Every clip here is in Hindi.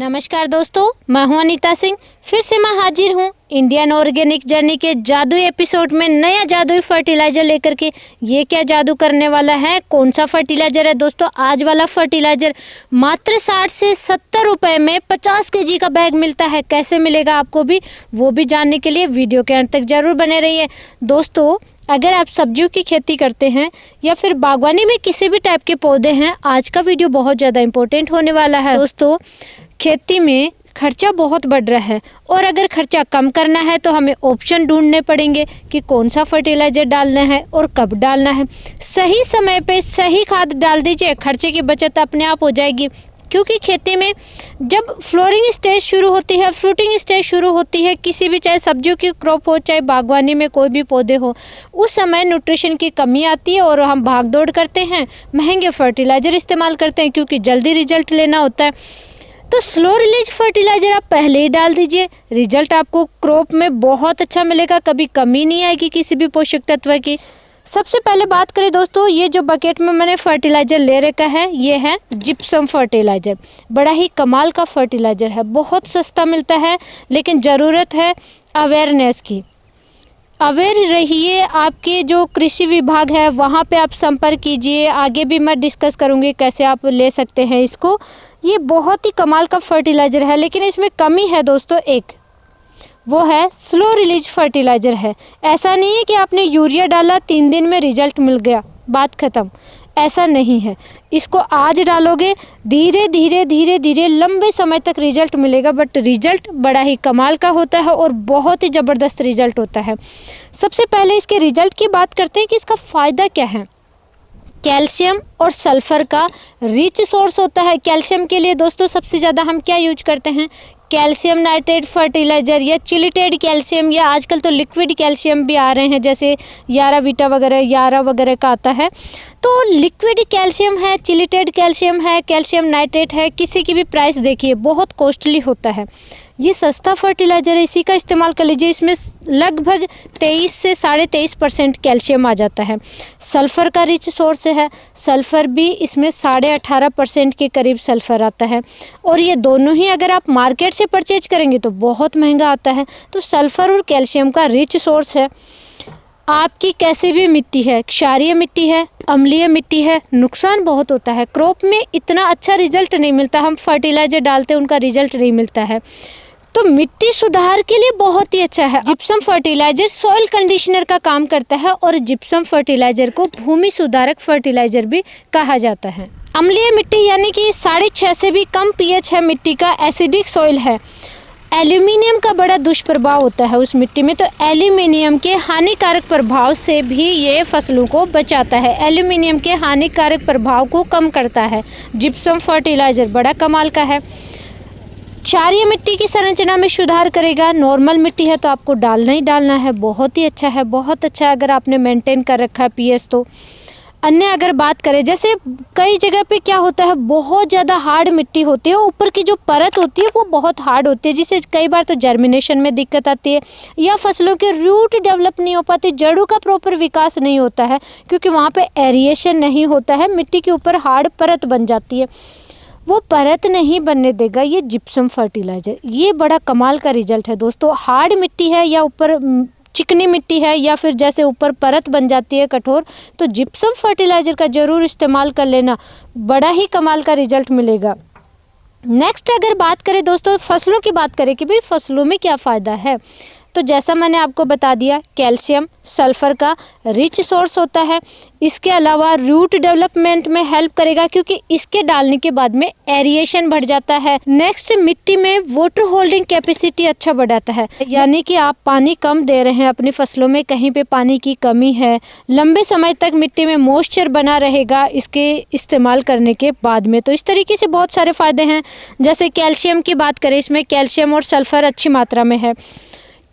नमस्कार दोस्तों, मैं हूं अनीता सिंह। फिर से मैं हाजिर हूं इंडियन ऑर्गेनिक जर्नी के जादुई एपिसोड में नया जादुई फर्टिलाइजर लेकर के। ये क्या जादू करने वाला है, कौन सा फर्टिलाइजर है दोस्तों? आज वाला फर्टिलाइजर मात्र 60 से 70 रुपए में 50 केजी का बैग मिलता है। कैसे मिलेगा आपको भी, वो भी जानने के लिए वीडियो के अंत तक जरूर बने रहिए दोस्तों। अगर आप सब्जियों की खेती करते हैं या फिर बागवानी में किसी भी टाइप के पौधे हैं, आज का वीडियो बहुत ज़्यादा इम्पोर्टेंट होने वाला है दोस्तों। खेती में खर्चा बहुत बढ़ रहा है और अगर खर्चा कम करना है तो हमें ऑप्शन ढूंढने पड़ेंगे कि कौन सा फर्टिलाइजर डालना है और कब डालना है। सही समय पे सही खाद डाल दीजिए, खर्चे की बचत अपने आप हो जाएगी। क्योंकि खेती में जब फ्लोरिंग स्टेज शुरू होती है, फ्रूटिंग स्टेज शुरू होती है, किसी भी चाहे सब्जियों की क्रॉप हो चाहे बागवानी में कोई भी पौधे हो, उस समय न्यूट्रिशन की कमी आती है और हम भाग दौड़ करते हैं, महंगे फर्टिलाइजर इस्तेमाल करते हैं क्योंकि जल्दी रिजल्ट लेना होता है। तो स्लो रिलीज फर्टिलाइजर आप पहले ही डाल दीजिए, रिजल्ट आपको क्रॉप में बहुत अच्छा मिलेगा, कभी कमी नहीं आएगी किसी भी पोषक तत्व की। सबसे पहले बात करें दोस्तों, ये जो बकेट में मैंने फर्टिलाइजर ले रखा है ये है जिप्सम फर्टिलाइजर। बड़ा ही कमाल का फर्टिलाइजर है, बहुत सस्ता मिलता है, लेकिन ज़रूरत है अवेयरनेस की। अवेयर रहिए, आपके जो कृषि विभाग है वहाँ पे आप संपर्क कीजिए। आगे भी मैं डिस्कस करूँगी कैसे आप ले सकते हैं इसको। ये बहुत ही कमाल का फर्टिलाइज़र है, लेकिन इसमें कमी है दोस्तों एक, वो है स्लो रिलीज फर्टिलाइज़र है। ऐसा नहीं है कि आपने यूरिया डाला 3 दिन में रिजल्ट मिल गया, बात ख़त्म, ऐसा नहीं है। इसको आज डालोगे, धीरे धीरे धीरे धीरे लंबे समय तक रिजल्ट मिलेगा, बट रिजल्ट बड़ा ही कमाल का होता है और बहुत ही ज़बरदस्त रिजल्ट होता है। सबसे पहले इसके रिजल्ट की बात करते हैं कि इसका फ़ायदा क्या है। कैल्शियम और सल्फ़र का रिच सोर्स होता है। कैल्शियम के लिए दोस्तों सबसे ज़्यादा हम क्या यूज करते हैं, कैल्शियम नाइट्रेट फर्टिलाइज़र या चिलिटेड कैल्शियम, या आजकल तो लिक्विड कैल्शियम भी आ रहे हैं, जैसे यारा बीटा वगैरह, यारा वगैरह का आता है। तो लिक्विड कैल्शियम है, चिलिटेड कैल्शियम है, कैल्शियम नाइट्रेट है, किसी की भी प्राइस देखिए बहुत कॉस्टली होता है। ये सस्ता फर्टिलाइज़र है, इसी का इस्तेमाल कर लीजिए। इसमें लगभग 23 से 23.5% कैल्शियम आ जाता है। सल्फ़र का रिच सोर्स है, सल्फ़र भी इसमें 18.5% के करीब सल्फ़र आता है, और ये दोनों ही अगर आप मार्केट से परचेज करेंगे तो बहुत महंगा आता है। तो सल्फ़र और कैल्शियम का रिच सोर्स है। आपकी कैसी भी मिट्टी है, क्षारीय मिट्टी है, अम्लीय मिट्टी है, नुकसान बहुत होता है। क्रॉप में इतना अच्छा रिजल्ट नहीं मिलता, हम फर्टिलाइज़र डालते हैं उनका रिजल्ट नहीं मिलता है। तो मिट्टी सुधार के लिए बहुत ही अच्छा है। जिप्सम फर्टिलाइजर सॉइल कंडीशनर का काम करता है और जिप्सम फर्टिलाइजर को भूमि सुधारक फर्टिलाइजर भी कहा जाता है। अम्लीय मिट्टी यानी कि 6.5 से भी कम पीएच है मिट्टी का, एसिडिक सॉइल है, एल्यूमिनियम का बड़ा दुष्प्रभाव होता है उस मिट्टी में, तो एल्यूमिनियम के हानिकारक प्रभाव से भी ये फसलों को बचाता है, एल्यूमिनियम के हानिकारक प्रभाव को कम करता है। जिप्सम फर्टिलाइजर बड़ा कमाल का है। क्षारीय मिट्टी की संरचना में सुधार करेगा। नॉर्मल मिट्टी है तो आपको डालना ही डालना है, बहुत ही अच्छा है, बहुत अच्छा है अगर आपने मेंटेन कर रखा है पीएच तो। अन्य अगर बात करें, जैसे कई जगह पे क्या होता है, बहुत ज़्यादा हार्ड मिट्टी होती है, ऊपर की जो परत होती है वो बहुत हार्ड होती है, जिससे कई बार तो जर्मिनेशन में दिक्कत आती है या फसलों के रूट डेवलप नहीं हो पाते, जड़ों का प्रॉपर विकास नहीं होता है क्योंकि वहाँ पे एरिएशन नहीं होता है, मिट्टी के ऊपर हार्ड परत बन जाती है। वो परत नहीं बनने देगा ये जिप्सम फर्टिलाइज़र। ये बड़ा कमाल का रिजल्ट है दोस्तों। हार्ड मिट्टी है या ऊपर चिकनी मिट्टी है या फिर जैसे ऊपर परत बन जाती है कठोर, तो जिप्सम फर्टिलाइज़र का ज़रूर इस्तेमाल कर लेना, बड़ा ही कमाल का रिजल्ट मिलेगा। नेक्स्ट अगर बात करें दोस्तों, फसलों की बात करें कि भाई फसलों में क्या फ़ायदा है, तो जैसा मैंने आपको बता दिया, कैल्शियम सल्फ़र का रिच सोर्स होता है। इसके अलावा रूट डेवलपमेंट में हेल्प करेगा क्योंकि इसके डालने के बाद में एरिएशन बढ़ जाता है। नेक्स्ट, मिट्टी में वाटर होल्डिंग कैपेसिटी अच्छा बढ़ाता है, यानी कि आप पानी कम दे रहे हैं अपनी फसलों में, कहीं पे पानी की कमी है, लंबे समय तक मिट्टी में मॉइस्चर बना रहेगा इसके इस्तेमाल करने के बाद में। तो इस तरीके से बहुत सारे फ़ायदे हैं। जैसे कैल्शियम की बात करें, इसमें कैल्शियम और सल्फ़र अच्छी मात्रा में है।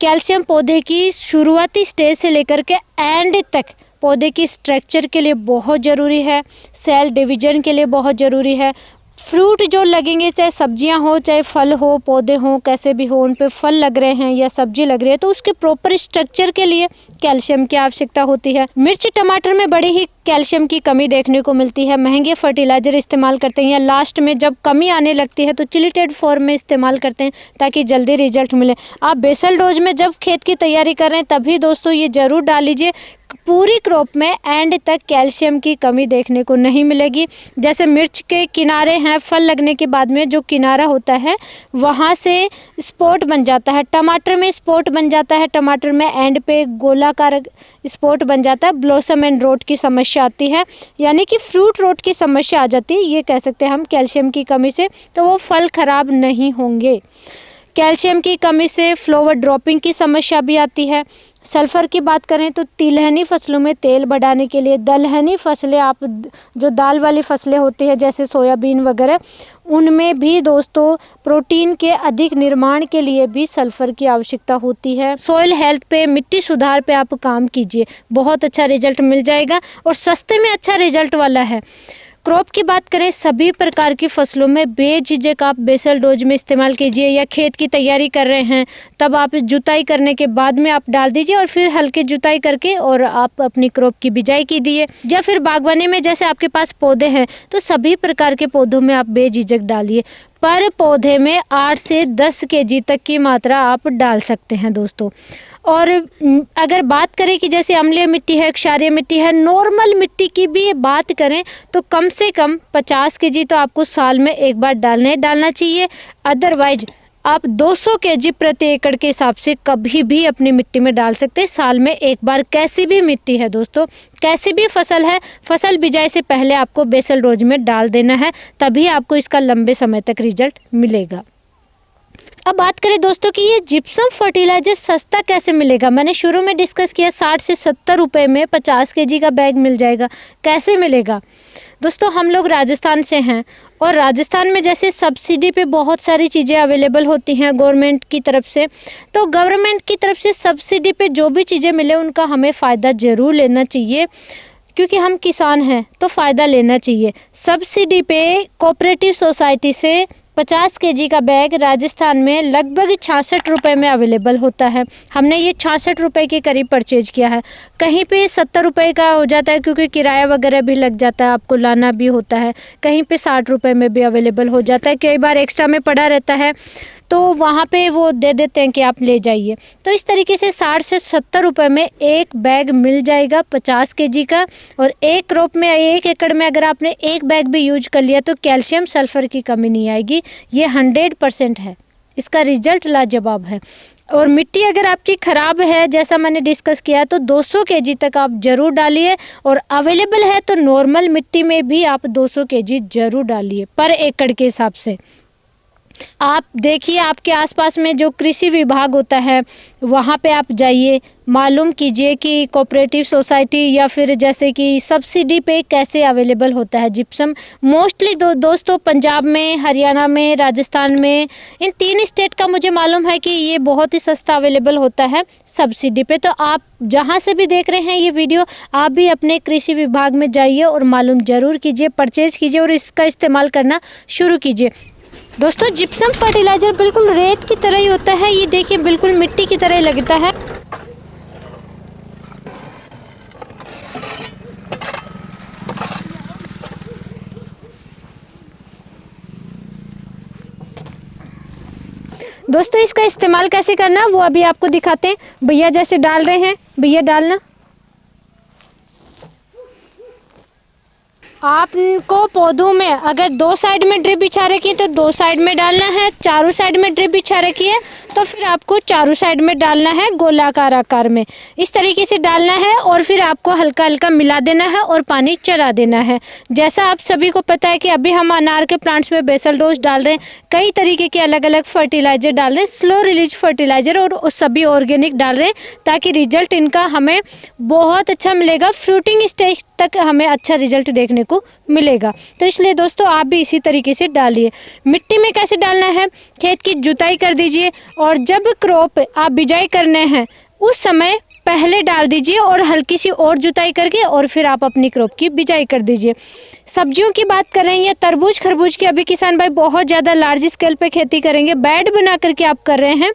कैल्शियम पौधे की शुरुआती स्टेज से लेकर के एंड तक पौधे की स्ट्रक्चर के लिए बहुत ज़रूरी है, सेल डिवीजन के लिए बहुत ज़रूरी है, फ्रूट जो लगेंगे, चाहे सब्जियां हो चाहे फल हो, पौधे हों, कैसे भी हो, उन पे फल लग रहे हैं या सब्जी लग रही है, तो उसके प्रॉपर स्ट्रक्चर के लिए कैल्शियम की आवश्यकता होती है। मिर्च टमाटर में बड़ी ही कैल्शियम की कमी देखने को मिलती है। महंगे फर्टिलाइजर इस्तेमाल करते हैं या लास्ट में जब कमी आने लगती है तो चिलिटेड फॉर्म में इस्तेमाल करते हैं ताकि जल्दी रिजल्ट मिले। आप बेसल डोज में जब खेत की तैयारी कर रहे हैं तभी दोस्तों ये ज़रूर डाल लीजिए। पूरी क्रॉप में एंड तक कैल्शियम की कमी देखने को नहीं मिलेगी। जैसे मिर्च के किनारे हैं, फल लगने के बाद में जो किनारा होता है वहाँ से स्पॉट बन जाता है। टमाटर में स्पॉट बन जाता है, टमाटर में एंड पे गोलाकार स्पॉट बन जाता है। ब्लॉसम एंड रोट की समस्या आती है, यानी कि फ्रूट रोट की समस्या आ जाती है, ये कह सकते हैं हम कैल्शियम की कमी से। तो वो फल खराब नहीं होंगे। कैल्शियम की कमी से फ्लावर ड्रॉपिंग की समस्या भी आती है। सल्फ़र की बात करें तो तिलहनी फसलों में तेल बढ़ाने के लिए, दलहनी फसलें, आप जो दाल वाली फसलें होती हैं जैसे सोयाबीन वगैरह, उनमें भी दोस्तों प्रोटीन के अधिक निर्माण के लिए भी सल्फ़र की आवश्यकता होती है। सॉइल हेल्थ पे, मिट्टी सुधार पे आप काम कीजिए, बहुत अच्छा रिजल्ट मिल जाएगा और सस्ते में अच्छा रिजल्ट वाला है। क्रॉप की बात करें, सभी प्रकार की फसलों में बेझिझक आप बेसल डोज में इस्तेमाल कीजिए। या खेत की तैयारी कर रहे हैं तब आप जुताई करने के बाद में आप डाल दीजिए और फिर हल्की जुताई करके और आप अपनी क्रॉप की बिजाई कीजिए। या फिर बागवानी में जैसे आपके पास पौधे हैं तो सभी प्रकार के पौधों में आप बेझिझक डालिए। पर पौधे में 8 से 10 kg तक की मात्रा आप डाल सकते हैं दोस्तों। और अगर बात करें कि जैसे अम्लीय मिट्टी है, क्षारीय मिट्टी है, नॉर्मल मिट्टी की भी बात करें तो कम से कम 50 kg तो आपको साल में एक बार डालना चाहिए। अदरवाइज आप 200 kg प्रति एकड़ के हिसाब से कभी भी अपनी मिट्टी में डाल सकते हैं, साल में एक बार। कैसी भी मिट्टी है दोस्तों, कैसी भी फसल है, फसल बिजाई से पहले आपको बेसल डोज में डाल देना है, तभी आपको इसका लंबे समय तक रिजल्ट मिलेगा। अब बात करें दोस्तों कि ये जिप्सम फर्टिलाइजर सस्ता कैसे मिलेगा। मैंने शुरू में डिस्कस किया 60 से 70 रुपये में 50 kg का बैग मिल जाएगा। कैसे मिलेगा दोस्तों, हम लोग राजस्थान से हैं और राजस्थान में जैसे सब्सिडी पे बहुत सारी चीज़ें अवेलेबल होती हैं गवर्नमेंट की तरफ से। तो गवर्नमेंट की तरफ से सब्सिडी पे जो भी चीज़ें मिले उनका हमें फ़ायदा ज़रूर लेना चाहिए, क्योंकि हम किसान हैं तो फ़ायदा लेना चाहिए। सब्सिडी पे कोऑपरेटिव सोसाइटी से 50 kg का बैग राजस्थान में लगभग 66 रुपये में अवेलेबल होता है। हमने ये 66 रुपये के करीब परचेज किया है। कहीं पे 70 रुपये का हो जाता है क्योंकि किराया वगैरह भी लग जाता है, आपको लाना भी होता है। कहीं पे 60 रुपये में भी अवेलेबल हो जाता है, कई बार एक्स्ट्रा में पड़ा रहता है तो वहाँ पे वो दे देते हैं कि आप ले जाइए। तो इस तरीके से 60 से 70 रुपये में एक बैग मिल जाएगा 50 kg का। और एक क्रॉप में, 1 एकड़ में अगर आपने एक बैग भी यूज कर लिया तो कैल्शियम सल्फ़र की कमी नहीं आएगी। ये 100% है, इसका रिजल्ट लाजवाब है। और मिट्टी अगर आपकी ख़राब है, जैसा मैंने डिस्कस किया, तो 200 kg तक आप ज़रूर डालिए। और अवेलेबल है तो नॉर्मल मिट्टी में भी आप 200 kg ज़रूर डालिए पर एकड़ के हिसाब से। आप देखिए आपके आसपास में जो कृषि विभाग होता है वहाँ पे आप जाइए, मालूम कीजिए कि कोऑपरेटिव सोसाइटी या फिर जैसे कि सब्सिडी पे कैसे अवेलेबल होता है जिप्सम। मोस्टली दोस्तों पंजाब में, हरियाणा में, राजस्थान में, इन 3 स्टेट का मुझे मालूम है कि ये बहुत ही सस्ता अवेलेबल होता है सब्सिडी पे। तो आप जहाँ से भी देख रहे हैं ये वीडियो, आप भी अपने कृषि विभाग में जाइए और मालूम ज़रूर कीजिए, परचेज़ कीजिए और इसका इस्तेमाल करना शुरू कीजिए। दोस्तों जिप्सम फर्टिलाइज़र बिल्कुल रेत की तरह ही होता है, ये देखिए बिल्कुल मिट्टी की तरह ही लगता है। दोस्तों इसका इस्तेमाल कैसे करना वो अभी आपको दिखाते हैं। भैया जैसे डाल रहे हैं, भैया डालना। आपको पौधों में अगर 2 साइड में ड्रिप बिछा रखी है तो 2 साइड में डालना है, चारों साइड में ड्रिप बिछा रखी है तो फिर आपको चारों साइड में डालना है गोलाकार आकार में। इस तरीके से डालना है और फिर आपको हल्का हल्का मिला देना है और पानी चला देना है। जैसा आप सभी को पता है कि अभी हम अनार के प्लांट्स में बेसल डोज डाल रहे हैं, कई तरीके के अलग अलग फर्टिलाइज़र डाल रहे हैं, स्लो रिलीज फर्टिलाइज़र और सभी ऑर्गेनिक डाल रहे हैं ताकि रिजल्ट इनका हमें बहुत अच्छा मिलेगा। फ्रूटिंग स्टेज तक हमें अच्छा रिजल्ट देखने को मिलेगा। तो इसलिए दोस्तों आप भी इसी तरीके से डालिए। मिट्टी में कैसे डालना है, खेत की जुताई कर दीजिए और जब क्रॉप आप बिजाई करने हैं उस समय पहले डाल दीजिए और हल्की सी और जुताई करके और फिर आप अपनी क्रॉप की बिजाई कर दीजिए। सब्जियों की बात कर रहे हैं या तरबूज खरबूज की, अभी किसान भाई बहुत ज़्यादा लार्ज स्केल पे खेती करेंगे, बेड बना करके आप कर रहे हैं,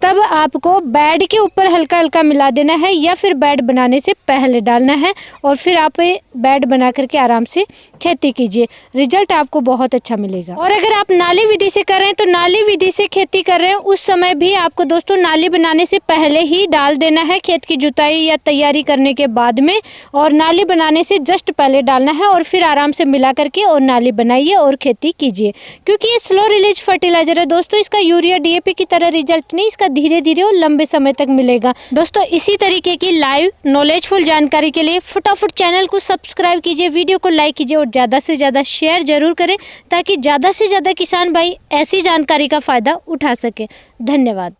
तब आपको बेड के ऊपर हल्का हल्का मिला देना है या फिर बेड बनाने से पहले डालना है और फिर आप बेड बना करके आराम से खेती कीजिए, रिजल्ट आपको बहुत अच्छा मिलेगा। और अगर आप नाली विधि से कर रहे हैं तो नाली विधि से खेती कर रहे हैं उस समय भी आपको दोस्तों नाली बनाने से पहले ही डाल देना है, खेत की जुताई या तैयारी करने के बाद में, और नाली बनाने से जस्ट पहले डालना है और फिर आराम से मिला करके और नाली बनाइए और खेती कीजिए। क्योंकि ये स्लो रिलीज फर्टिलाइजर है दोस्तों, इसका यूरिया डीएपी की तरह रिजल्ट नहीं, इसका धीरे धीरे और लंबे समय तक मिलेगा। दोस्तों इसी तरीके की लाइव नॉलेजफुल जानकारी के लिए फटाफट चैनल को सब्सक्राइब कीजिए, वीडियो को लाइक कीजिए और ज़्यादा से ज़्यादा शेयर जरूर करें ताकि ज़्यादा से ज़्यादा किसान भाई ऐसी जानकारी का फ़ायदा उठा सके। धन्यवाद।